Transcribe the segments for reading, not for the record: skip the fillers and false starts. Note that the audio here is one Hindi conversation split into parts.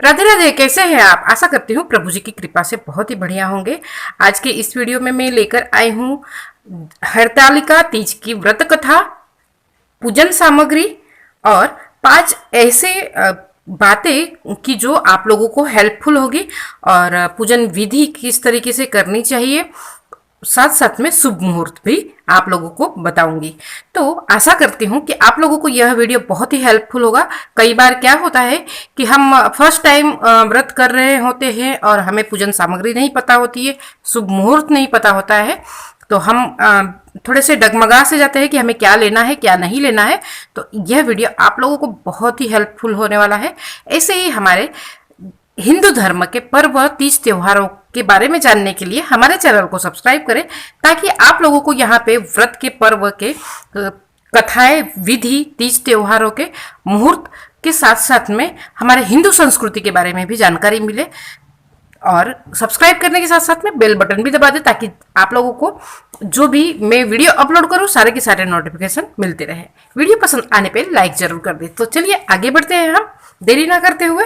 राधे राधे। कैसे हैं आप? आशा करती हूँ प्रभु जी की कृपा से बहुत ही बढ़िया होंगे। आज के इस वीडियो में मैं लेकर आई हूँ हरतालिका तीज की व्रत कथा, पूजन सामग्री और 5 ऐसे बातें कि जो आप लोगों को हेल्पफुल होगी और पूजन विधि किस तरीके से करनी चाहिए, साथ साथ में शुभ मुहूर्त भी आप लोगों को बताऊंगी। तो आशा करती हूँ कि आप लोगों को यह वीडियो बहुत ही हेल्पफुल होगा। कई बार क्या होता है कि हम फर्स्ट टाइम व्रत कर रहे होते हैं और हमें पूजन सामग्री नहीं पता होती है, शुभ मुहूर्त नहीं पता होता है, तो हम थोड़े से डगमगा से जाते हैं कि हमें क्या लेना है क्या नहीं लेना है। तो यह वीडियो आप लोगों को बहुत ही हेल्पफुल होने वाला है। ऐसे ही हमारे हिंदू धर्म के पर्व तीज त्योहारों के बारे में जानने के लिए हमारे चैनल को सब्सक्राइब करें, ताकि आप लोगों को यहाँ पे व्रत के पर्व के कथाएं, विधि, तीज त्योहारों के मुहूर्त के साथ साथ में हमारे हिंदू संस्कृति के बारे में भी जानकारी मिले। और सब्सक्राइब करने के साथ साथ में बेल बटन भी दबा दें, ताकि आप लोगों को जो भी मैं वीडियो अपलोड करूं सारे के सारे नोटिफिकेशन मिलते रहे। वीडियो पसंद आने पे लाइक जरूर कर दें। तो चलिए आगे बढ़ते हैं हम देरी ना करते हुए।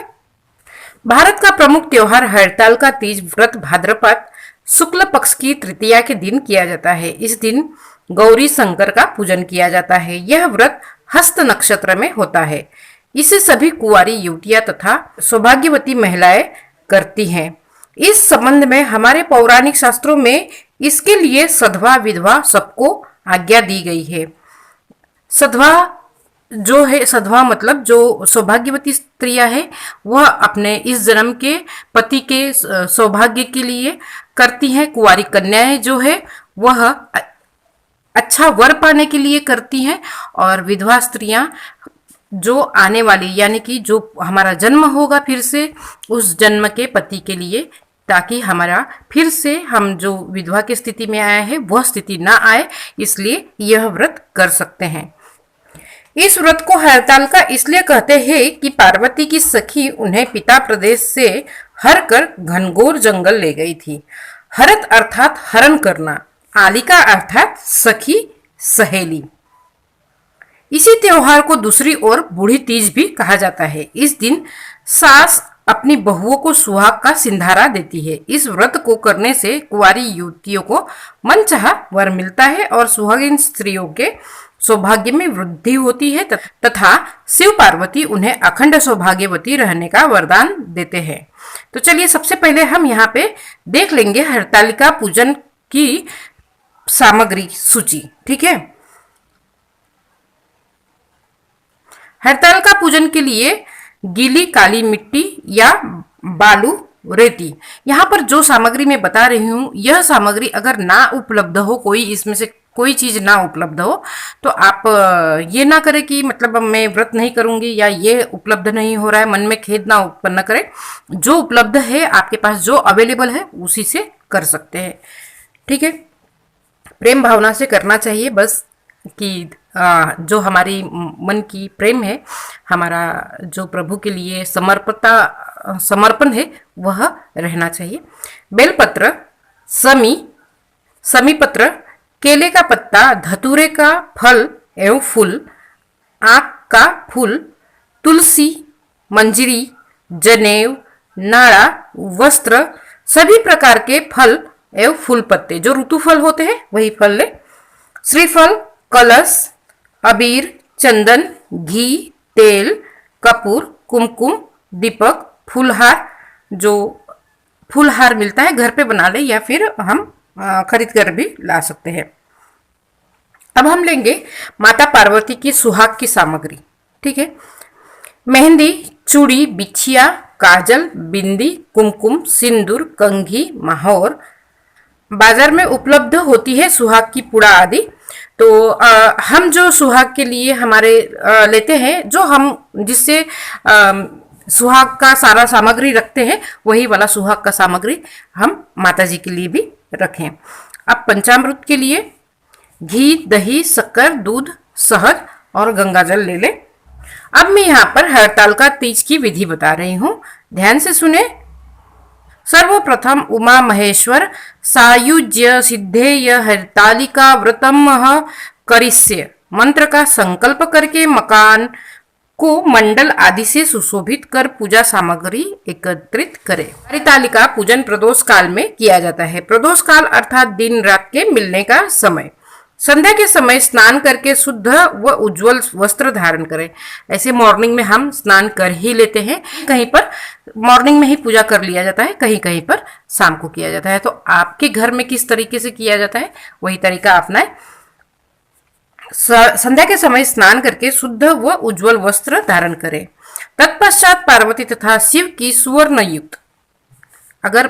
भारत का प्रमुख त्योहार हरतालिका तीज व्रत भाद्रपद शुक्ल पक्ष की तृतीया के दिन किया जाता है। इस दिन गौरी शंकर का पूजन किया जाता है। यह व्रत हस्त नक्षत्र में होता है। इसे सभी कुंवारी युवतियां तथा सौभाग्यवती महिलाएं करती हैं। इस संबंध में हमारे पौराणिक शास्त्रों में इसके लिए सधवा विधवा सबको आज्ञा दी गई है। सधवा जो है, सधवा मतलब जो सौभाग्यवती स्त्रियां है, वह अपने इस जन्म के पति के सौभाग्य के लिए करती हैं। कुंवारी कन्याएं जो है वह अच्छा वर पाने के लिए करती हैं। और विधवा स्त्रियां जो आने वाली, यानी कि जो हमारा जन्म होगा फिर से, उस जन्म के पति के लिए, ताकि हमारा फिर से हम जो विधवा की स्थिति में आए हैं वह स्थिति ना आए, इसलिए यह व्रत कर सकते हैं। इस व्रत को हरतालिका इसलिए कहते हैं कि पार्वती की सखी उन्हें पिता प्रदेश से हर कर घनघोर जंगल ले गई थी। हरत अर्थात हरण करना, आलिका अर्थात सखी, सहेली। इसी त्योहार को दूसरी ओर बूढ़ी तीज भी कहा जाता है। इस दिन सास अपनी बहुओं को सुहाग का सिंधारा देती है। इस व्रत को करने से कुंवारी युवतियों को मनचाहा वर मिलता है और सुहागिन स्त्रियों के सौभाग्य में वृद्धि होती है तथा शिव पार्वती उन्हें अखंड सौभाग्यवती रहने का वरदान देते हैं। तो चलिए सबसे पहले हम यहाँ पे देख लेंगे हरतालिका पूजन की सामग्री सूची। ठीक है, हरतालिका पूजन के लिए गीली काली मिट्टी या बालू, रेती। यहाँ पर जो सामग्री मैं बता रही हूँ, यह सामग्री अगर ना उपलब्ध हो, कोई इसमें से कोई चीज ना उपलब्ध हो, तो आप ये ना करें कि मतलब मैं व्रत नहीं करूंगी या ये उपलब्ध नहीं हो रहा है, मन में खेद ना उत्पन्न करें। जो उपलब्ध है आपके पास, जो अवेलेबल है, उसी से कर सकते हैं। ठीक है, प्रेम भावना से करना चाहिए बस, कि जो हमारी मन की प्रेम है, हमारा जो प्रभु के लिए समर्पण है, वह रहना चाहिए। बेलपत्र, समी पत्र, केले का पत्ता, धतूरे का फल एवं फूल, आक का फूल, तुलसी, मंजरी, जनेऊ, नाड़ा, वस्त्र, सभी प्रकार के फल एवं फूल पत्ते, जो ऋतु फल होते हैं वही फल ले। श्रीफल, कलश, अबीर, चंदन, घी, तेल, कपूर, कुमकुम, दीपक, फूलहार, जो फूलहार मिलता है घर पे बना ले या फिर हम खरीद कर भी ला सकते हैं। अब हम लेंगे माता पार्वती की सुहाग की सामग्री। ठीक है, मेहंदी, चूड़ी, बिछिया, काजल, बिंदी, कुमकुम, सिंदूर, कंघी, माहौर। बाजार में उपलब्ध होती है सुहाग की पुड़ा आदि। तो हम जो सुहाग के लिए हमारे लेते हैं, जो हम जिससे सुहाग का सारा सामग्री रखते हैं, वही वाला सुहाग का सामग्री हम माता जी के लिए भी रखें। अब पंचामृत के लिए घी, दही, शक्कर, दूध, शहद और गंगाजल ले लें। अब मैं यहाँ पर हरतालिका तीज की विधि बता रही हूँ, ध्यान से सुने। सर्वप्रथम उमा महेश्वर सायुज्य सिद्धेय हरतालिका व्रतम करिष्य मंत्र का संकल्प करके मकान, को मंडल आदि से सुशोभित कर पूजा सामग्री एकत्रित करे। हरितालिका पूजन प्रदोष काल में किया जाता है। प्रदोष काल अर्थात दिन रात के मिलने का समय। संध्या के समय स्नान करके शुद्ध व उज्जवल वस्त्र धारण करें। ऐसे मॉर्निंग में हम स्नान कर ही लेते हैं, कहीं पर मॉर्निंग में ही पूजा कर लिया जाता है, कहीं कहीं पर शाम को किया जाता है। तो आपके घर में किस तरीके से किया जाता है वही तरीका अपनाएं। संध्या के समय स्नान करके शुद्ध व उज्जवल वस्त्र धारण करें। तत्पश्चात पार्वती तथा शिव की सुवर्ण युक्त, अगर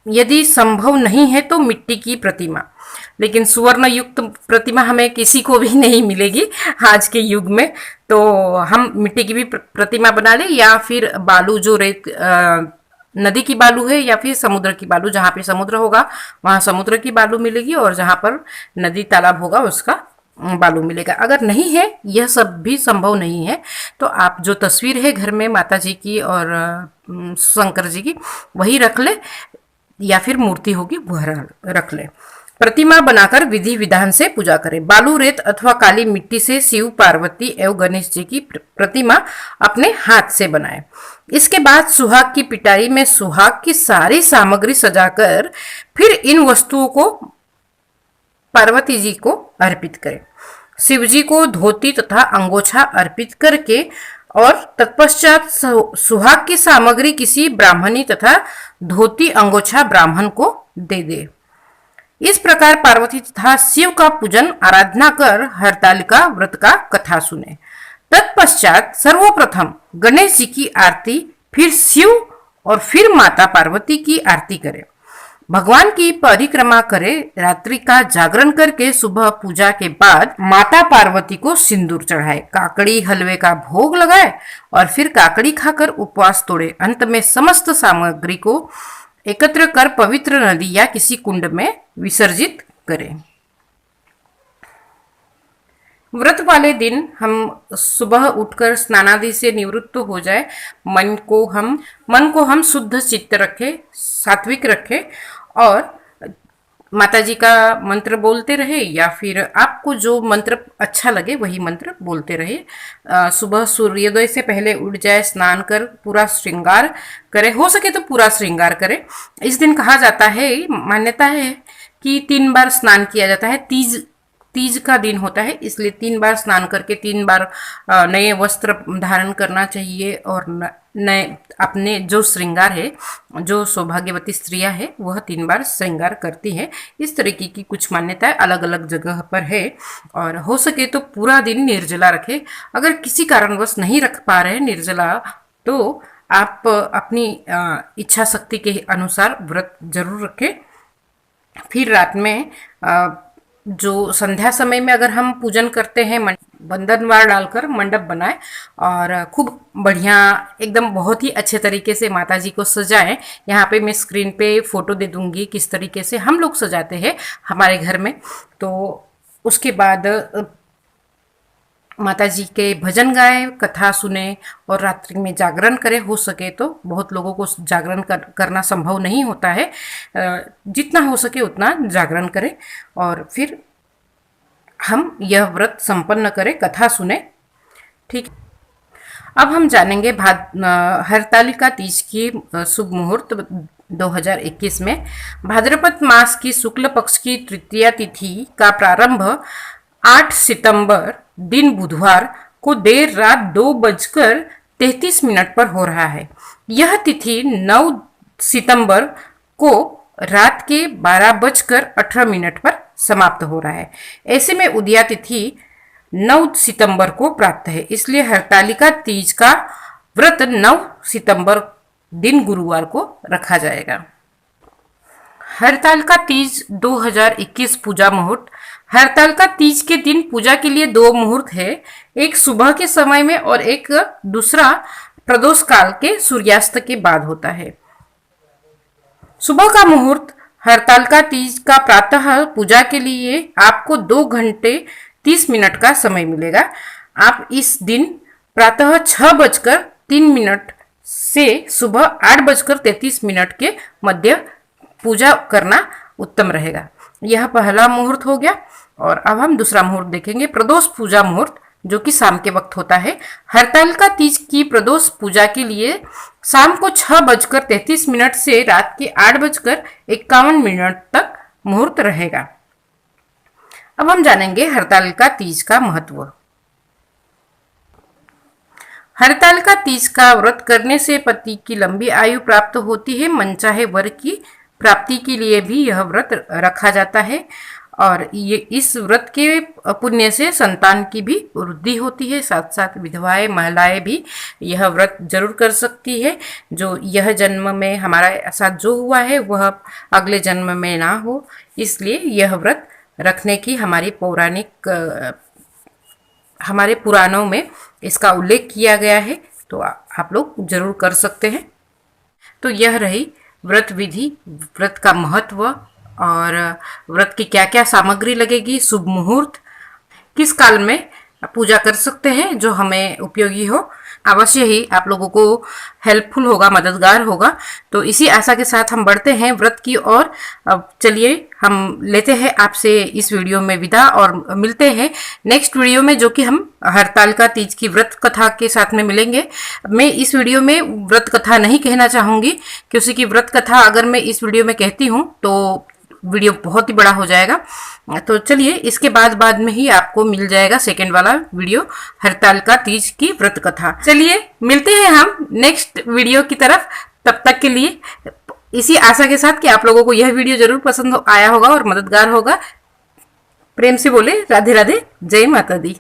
यदि संभव नहीं है तो मिट्टी की प्रतिमा, लेकिन सुवर्ण युक्त प्रतिमा हमें किसी को भी नहीं मिलेगी आज के युग में, तो हम मिट्टी की भी प्रतिमा बना ले, या फिर बालू जो रेत नदी की बालू है या फिर समुद्र की बालू, जहाँ पे समुद्र होगा वहाँ समुद्र की बालू मिलेगी और जहाँ पर नदी तालाब होगा उसका बालू मिलेगा। अगर नहीं है, यह सब भी संभव नहीं है, तो आप जो तस्वीर है घर में माता जी की और शंकर जी की वही रख ले, या फिर मूर्ति होगी वह रख ले। प्रतिमा बनाकर विधि विधान से पूजा करें। बालू, रेत अथवा काली मिट्टी से शिव, पार्वती एवं गणेश जी की प्रतिमा अपने हाथ से बनाएं। इसके बाद सुहाग की पिटारी में सुहाग की सारी सामग्री सजाकर फिर इन वस्तुओं को पार्वती जी को अर्पित करें। शिव जी को धोती तथा अंगोछा अर्पित करके और तत्पश्चात सुहाग की सामग्री किसी ब्राह्मणी तथा धोती अंगोछा ब्राह्मण को दे दे। इस प्रकार पार्वती तथा शिव का पूजन आराधना कर हरतालिका व्रत का कथा सुने। तत्पश्चात सर्वप्रथम गणेश जी की आरती, फिर शिव और फिर माता पार्वती की आरती करें। भगवान की परिक्रमा करें। रात्रि का जागरण करके सुबह पूजा के बाद माता पार्वती को सिंदूर चढ़ाए, काकड़ी हलवे का भोग लगाए और फिर काकड़ी खाकर उपवास तोड़े। अंत में समस्त सामग्री को एकत्र कर पवित्र नदी या किसी कुंड में विसर्जित करें। व्रत वाले दिन हम सुबह उठकर स्नानादि से निवृत्त हो जाए, मन को हम शुद्ध चित्त रखें, सात्विक रखें और माता जी का मंत्र बोलते रहे, या फिर आपको जो मंत्र अच्छा लगे वही मंत्र बोलते रहे। सुबह सूर्योदय से पहले उठ जाए, स्नान कर पूरा श्रृंगार करे, हो सके तो पूरा श्रृंगार करे। इस दिन कहा जाता है, मान्यता है कि 3 बार स्नान किया जाता है। तीज का दिन होता है, इसलिए 3 बार स्नान करके 3 बार नए वस्त्र धारण करना चाहिए और नए अपने जो श्रृंगार है, जो सौभाग्यवती स्त्रियां है वह 3 बार श्रृंगार करती है। इस तरीके की कुछ मान्यताएं अलग अलग जगह पर है। और हो सके तो पूरा दिन निर्जला रखे। अगर किसी कारणवश नहीं रख पा रहे निर्जला, तो आप अपनी इच्छा शक्ति के अनुसार व्रत जरूर रखें। फिर रात में जो संध्या समय में अगर हम पूजन करते हैं, बंधनवार डालकर मंडप बनाए और खूब बढ़िया एकदम बहुत ही अच्छे तरीके से माता जी को सजाएं। यहाँ पे मैं स्क्रीन पे फोटो दे दूंगी किस तरीके से हम लोग सजाते हैं हमारे घर में। तो उसके बाद माता जी के भजन गाए, कथा सुने और रात्रि में जागरण करें। हो सके तो, बहुत लोगों को जागरण करना संभव नहीं होता है, जितना हो सके उतना जागरण करें और फिर हम यह व्रत संपन्न करें, कथा सुने। ठीक, अब हम जानेंगे हरतालिका तीज की शुभ मुहूर्त 2021 में। भाद्रपद मास की शुक्ल पक्ष की तृतीया तिथि का प्रारंभ 8 सितंबर दिन बुधवार को देर रात 2:33 पर हो रहा है। यह तिथि 9 सितंबर को रात के 12:18 पर समाप्त हो रहा है। ऐसे में उदया तिथि 9 सितंबर को प्राप्त है, इसलिए हरतालिका तीज का व्रत 9 सितंबर दिन गुरुवार को रखा जाएगा। हरतालिका तीज 2021 पूजा मुहूर्त। हरतालिका तीज के दिन पूजा के लिए 2 मुहूर्त है, एक सुबह के समय में और एक दूसरा प्रदोष काल के सूर्यास्त के बाद होता है। सुबह का मुहूर्त हरतालिका तीज का प्रातः पूजा के लिए आपको 2 घंटे 30 मिनट का समय मिलेगा। आप इस दिन प्रातः 6:03 से सुबह 8:33 के मध्य पूजा करना उत्तम रहेगा। यह पहला मुहूर्त हो गया। और अब हम दूसरा मुहूर्त देखेंगे, प्रदोष पूजा मुहूर्त जो कि शाम के वक्त होता है। हरतालिका तीज की प्रदोष पूजा के लिए शाम को 6:33 से रात के 8:51 तक मुहूर्त रहेगा। अब हम जानेंगे हरतालिका तीज का महत्व। हरतालिका तीज का व्रत करने से पति की लंबी आयु प्राप्त होती है। मनचाहे वर की प्राप्ति के लिए भी यह व्रत रखा जाता है और ये इस व्रत के पुण्य से संतान की भी वृद्धि होती है। साथ साथ विधवाएं महिलाएं भी यह व्रत जरूर कर सकती है। जो यह जन्म में हमारे साथ जो हुआ है वह अगले जन्म में ना हो, इसलिए यह व्रत रखने की हमारे पुराणों में इसका उल्लेख किया गया है, तो आप लोग जरूर कर सकते हैं। तो यह रही व्रत विधि, व्रत का महत्व और व्रत की क्या क्या सामग्री लगेगी, शुभ मुहूर्त, किस काल में पूजा कर सकते हैं जो हमें उपयोगी हो, अवश्य ही आप लोगों को हेल्पफुल होगा, मददगार होगा। तो इसी आशा के साथ हम बढ़ते हैं व्रत की ओर। अब चलिए हम लेते हैं आपसे इस वीडियो में विदा और मिलते हैं नेक्स्ट वीडियो में, जो कि हम हरतालिका तीज की व्रत कथा के साथ में मिलेंगे। मैं इस वीडियो में व्रत कथा नहीं कहना चाहूँगी, क्योंकि व्रत कथा अगर मैं इस वीडियो में कहती हूँ तो वीडियो बहुत ही बड़ा हो जाएगा। तो चलिए इसके बाद में ही आपको मिल जाएगा सेकंड वाला वीडियो, हरतालिका तीज की व्रत कथा। चलिए मिलते हैं हम नेक्स्ट वीडियो की तरफ। तब तक के लिए इसी आशा के साथ कि आप लोगों को यह वीडियो जरूर पसंद आया होगा और मददगार होगा। प्रेम से बोले राधे राधे, जय माता दी।